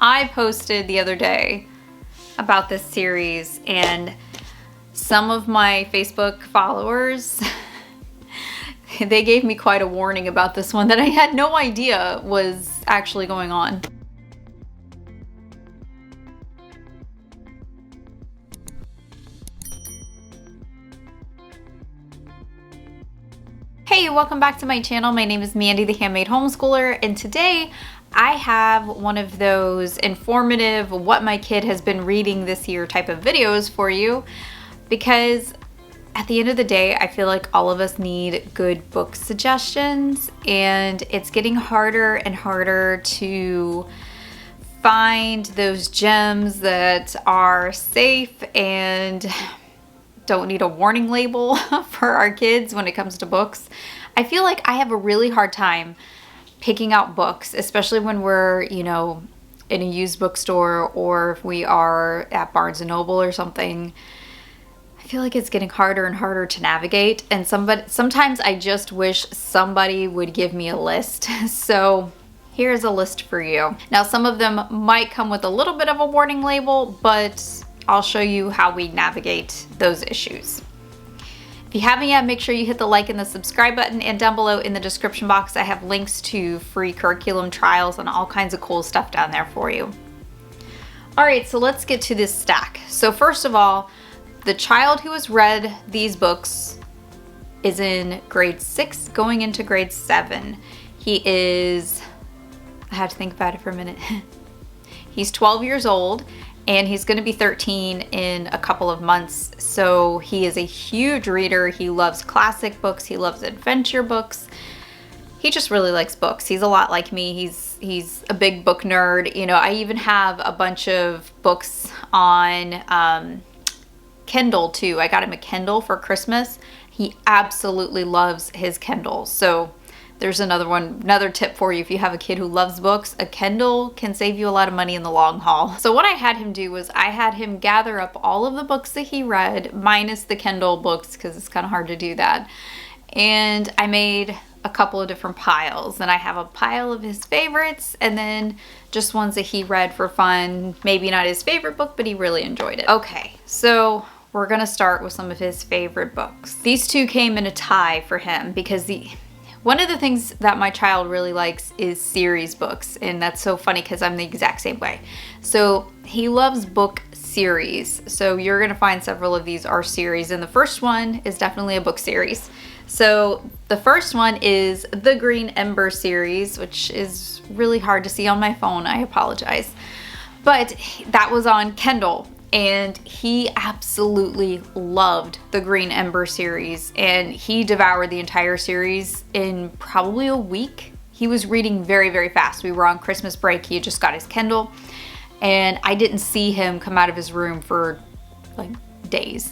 I posted the other day about this series, and some of my Facebook followers, they gave me quite a warning about this one that I had no idea was actually going on. Hey, welcome back to my channel. My name is Mandy, the Handmade Homeschooler, and today I have one of those informative what my kid has been reading this year type of videos for you, because at the end of the day, I feel like all of us need good book suggestions, and it's getting harder and harder to find those gems that are safe and don't need a warning label for our kids when it comes to books. I feel like I have a really hard time picking out books, especially when we're, in a used bookstore or if we are at Barnes & Noble or something. I feel like it's getting harder and harder to navigate, and sometimes I just wish somebody would give me a list. So here's a list for you. Now, some of them might come with a little bit of a warning label, but I'll show you how we navigate those issues. If you haven't yet, make sure you hit the like and the subscribe button, and down below in the description box I have links to free curriculum trials and all kinds of cool stuff down there for you. Alright, so let's get to this stack. So first of all, the child who has read these books is in grade 6 going into grade 7. He is, I had to think about it for a minute. He's 12 years old, and he's going to be 13 in a couple of months. So he is a huge reader. He loves classic books. He loves adventure books. He just really likes books. He's a lot like me. He's a big book nerd. I even have a bunch of books on Kindle too. I got him a Kindle for Christmas. He absolutely loves his Kindle. So there's another tip for you. If you have a kid who loves books, a Kindle can save you a lot of money in the long haul. So what I had him do was I had him gather up all of the books that he read, minus the Kindle books, because it's kind of hard to do that. And I made a couple of different piles. And I have a pile of his favorites, and then just ones that he read for fun. Maybe not his favorite book, but he really enjoyed it. Okay, so we're gonna start with some of his favorite books. These two came in a tie for him because one of the things that my child really likes is series books, and that's so funny because I'm the exact same way. So he loves book series. So you're gonna find several of these are series, and the first one is definitely a book series. So the first one is the Green Ember series, which is really hard to see on my phone. I apologize. But that was on Kindle. And he absolutely loved the Green Ember series, and he devoured the entire series in probably a week. He was reading very, very fast. We were on Christmas break. He had just got his Kindle, and I didn't see him come out of his room for like days.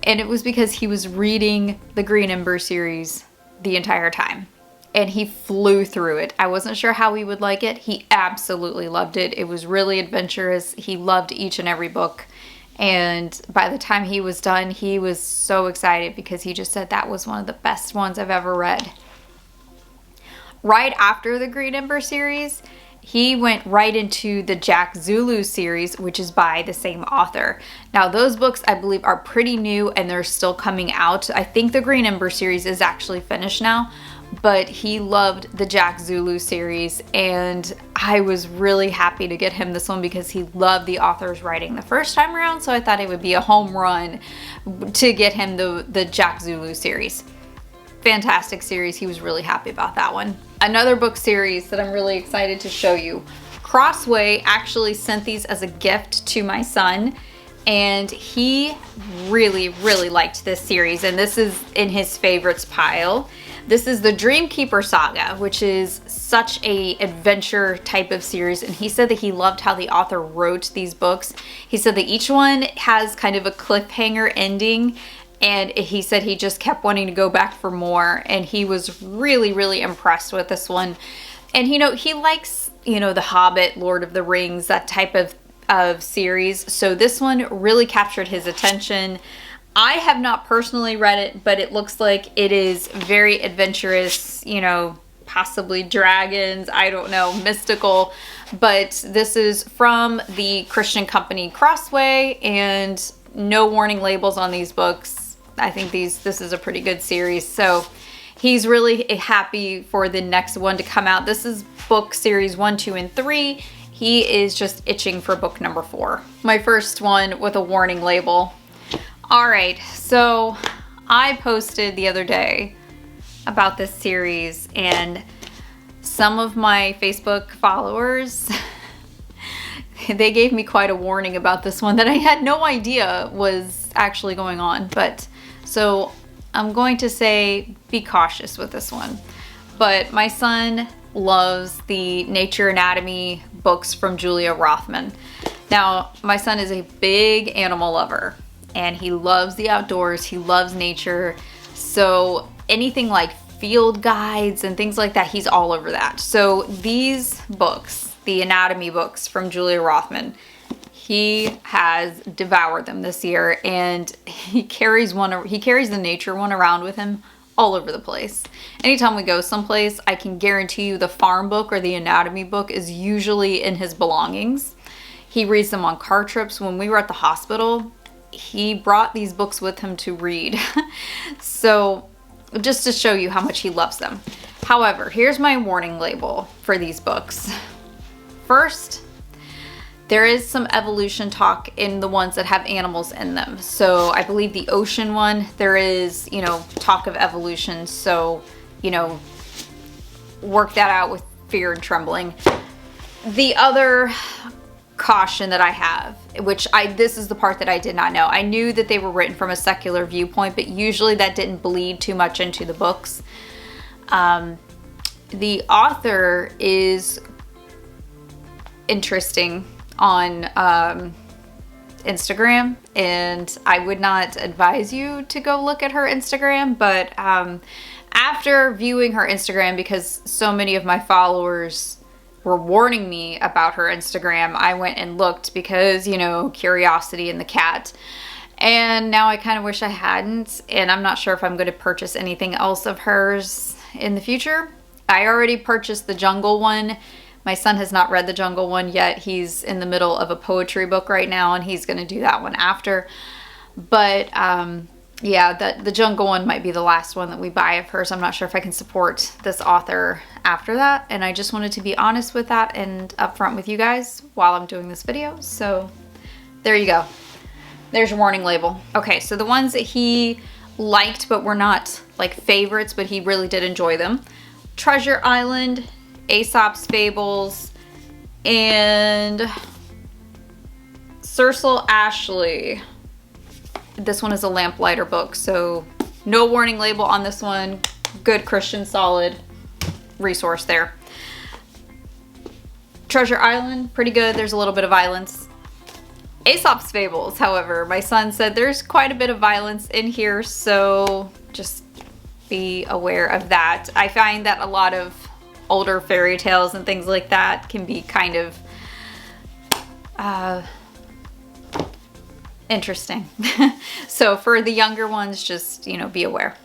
And it was because he was reading the Green Ember series the entire time. And he flew through it. I wasn't sure how he would like it. He absolutely loved it. It was really adventurous. He loved each and every book. And by the time he was done, he was so excited because he just said that was one of the best ones I've ever read. Right after the Green Ember series, he went right into the Zulu series, which is by the same author. Now, those books, I believe, are pretty new and they're still coming out. I think the Green Ember series is actually finished now. But he loved the Zulu series, and I was really happy to get him this one because he loved the author's writing the first time around, so I thought it would be a home run to get him the Zulu series. Fantastic series. He was really happy about that one. Another book series that I'm really excited to show you. Crossway actually sent these as a gift to my son, and he really, really liked this series, and this is in his favorites pile. This is the Dreamkeeper Saga, which is such a adventure type of series, and he said that he loved how the author wrote these books. He said that each one has kind of a cliffhanger ending, and he said he just kept wanting to go back for more, and he was really, really impressed with this one. And he likes, The Hobbit, Lord of the Rings, that type of series, so this one really captured his attention. I have not personally read it, but it looks like it is very adventurous, possibly dragons, I don't know, mystical. But this is from the Christian company Crossway, and no warning labels on these books. I think this is a pretty good series. So he's really happy for the next one to come out. This is book series 1, 2, and 3. He is just itching for book number 4. My first one with a warning label. All right, so I posted the other day about this series, and some of my Facebook followers, they gave me quite a warning about this one that I had no idea was actually going on. But so I'm going to say be cautious with this one. But my son loves the nature anatomy books from Julia Rothman. Now, my son is a big animal lover, and he loves the outdoors, he loves nature. So anything like field guides and things like that, he's all over that. So these books, the anatomy books from Julia Rothman, he has devoured them this year, and he carries the nature one around with him all over the place. Anytime we go someplace, I can guarantee you the farm book or the anatomy book is usually in his belongings. He reads them on car trips. When we were at the hospital, he brought these books with him to read. So just to show you how much he loves them. However, here's my warning label for these books. First, there is some evolution talk in the ones that have animals in them. So I believe the ocean one, there is, talk of evolution. So, work that out with fear and trembling. The other caution that I have, this is the part that I did not know. I knew that they were written from a secular viewpoint, but usually that didn't bleed too much into the books. The author is interesting on Instagram, and I would not advise you to go look at her Instagram, but after viewing her Instagram, because so many of my followers were warning me about her Instagram, I went and looked because, curiosity and the cat. And now I kind of wish I hadn't, and I'm not sure if I'm going to purchase anything else of hers in the future. I already purchased the Jungle one. My son has not read the Jungle one yet. He's in the middle of a poetry book right now, and he's going to do that one after. But yeah, the Jungle one might be the last one that we buy of hers. I'm not sure if I can support this author after that, and I just wanted to be honest with that and upfront with you guys while I'm doing this video. So there you go. There's your warning label. Okay, so the ones that he liked but were not like favorites, but he really did enjoy them: Treasure Island, Aesop'S Fables, and Cecil Ashley. This one is a lamplighter book, so no warning label on this one. Good Christian solid resource there. Treasure Island, pretty good. There's a little bit of violence. Aesop'S Fables, however, my son said there's quite a bit of violence in here, so just be aware of that. I find that a lot of older fairy tales and things like that can be kind of interesting. So for the younger ones, just, be aware.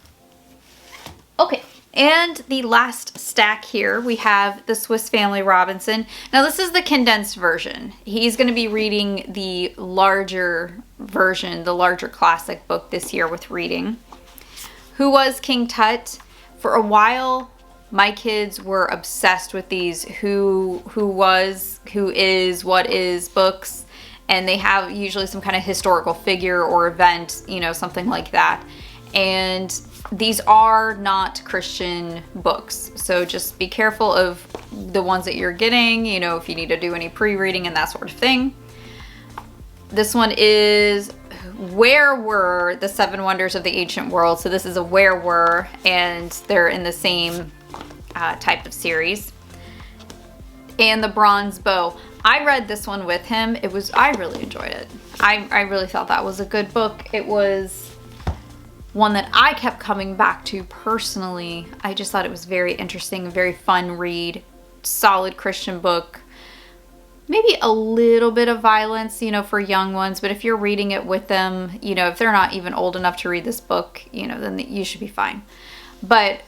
Okay, and the last stack here, we have the Swiss Family Robinson. Now this is the condensed version. He's going to be reading the larger version, the larger classic book this year with reading. Who Was King Tut? For a while, my kids were obsessed with these who was, who is, what is books. And they have usually some kind of historical figure or event, something like that. And these are not Christian books. So just be careful of the ones that you're getting, if you need to do any pre-reading and that sort of thing. This one is Where Were the Seven Wonders of the Ancient World? So this is a Where Were, and they're in the same type of series. And The Bronze Bow. I read this one with him. I really enjoyed it. I really thought that was a good book. It was one that I kept coming back to personally. I just thought it was very interesting, a very fun read, solid Christian book. Maybe a little bit of violence, for young ones, but if you're reading it with them, if they're not even old enough to read this book, then you should be fine. But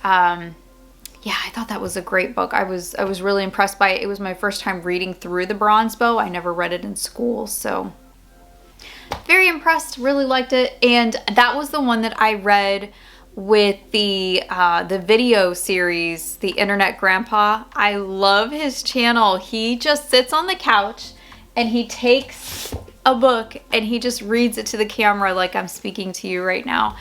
yeah, I thought that was a great book. I was really impressed by it. It was my first time reading through The Bronze Bow. I never read it in school, so very impressed, really liked it. And that was the one that I read with the video series, The Internet Grandpa. I love his channel. He just sits on the couch and he takes a book and he just reads it to the camera like I'm speaking to you right now.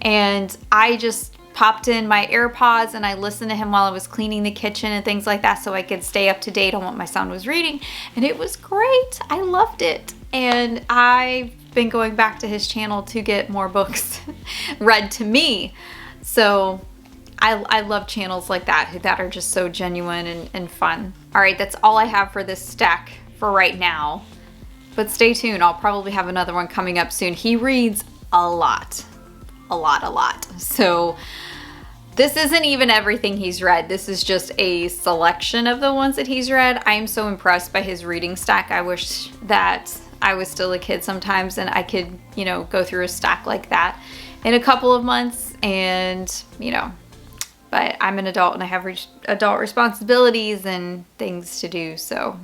And I just popped in my AirPods and I listened to him while I was cleaning the kitchen and things like that so I could stay up to date on what my son was reading. And it was great. I loved it. And I've been going back to his channel to get more books read to me. So I love channels like that are just so genuine and fun. All right, that's all I have for this stack for right now. But stay tuned. I'll probably have another one coming up soon. He reads a lot. So this isn't even everything he's read. This is just a selection of the ones that he's read. I am so impressed by his reading stack. I wish that I was still a kid sometimes and I could, you know, go through a stack like that in a couple of months and, you know, but I'm an adult and I have adult responsibilities and things to do, so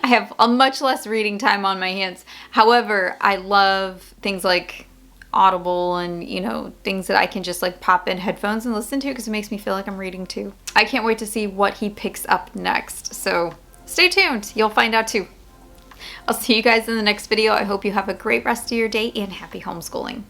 I have a much less reading time on my hands. However, I love things like Audible and, you know, things that I can just like pop in headphones and listen to because it makes me feel like I'm reading too. I can't wait to see what he picks up next. So stay tuned. You'll find out too. I'll see you guys in the next video. I hope you have a great rest of your day and happy homeschooling.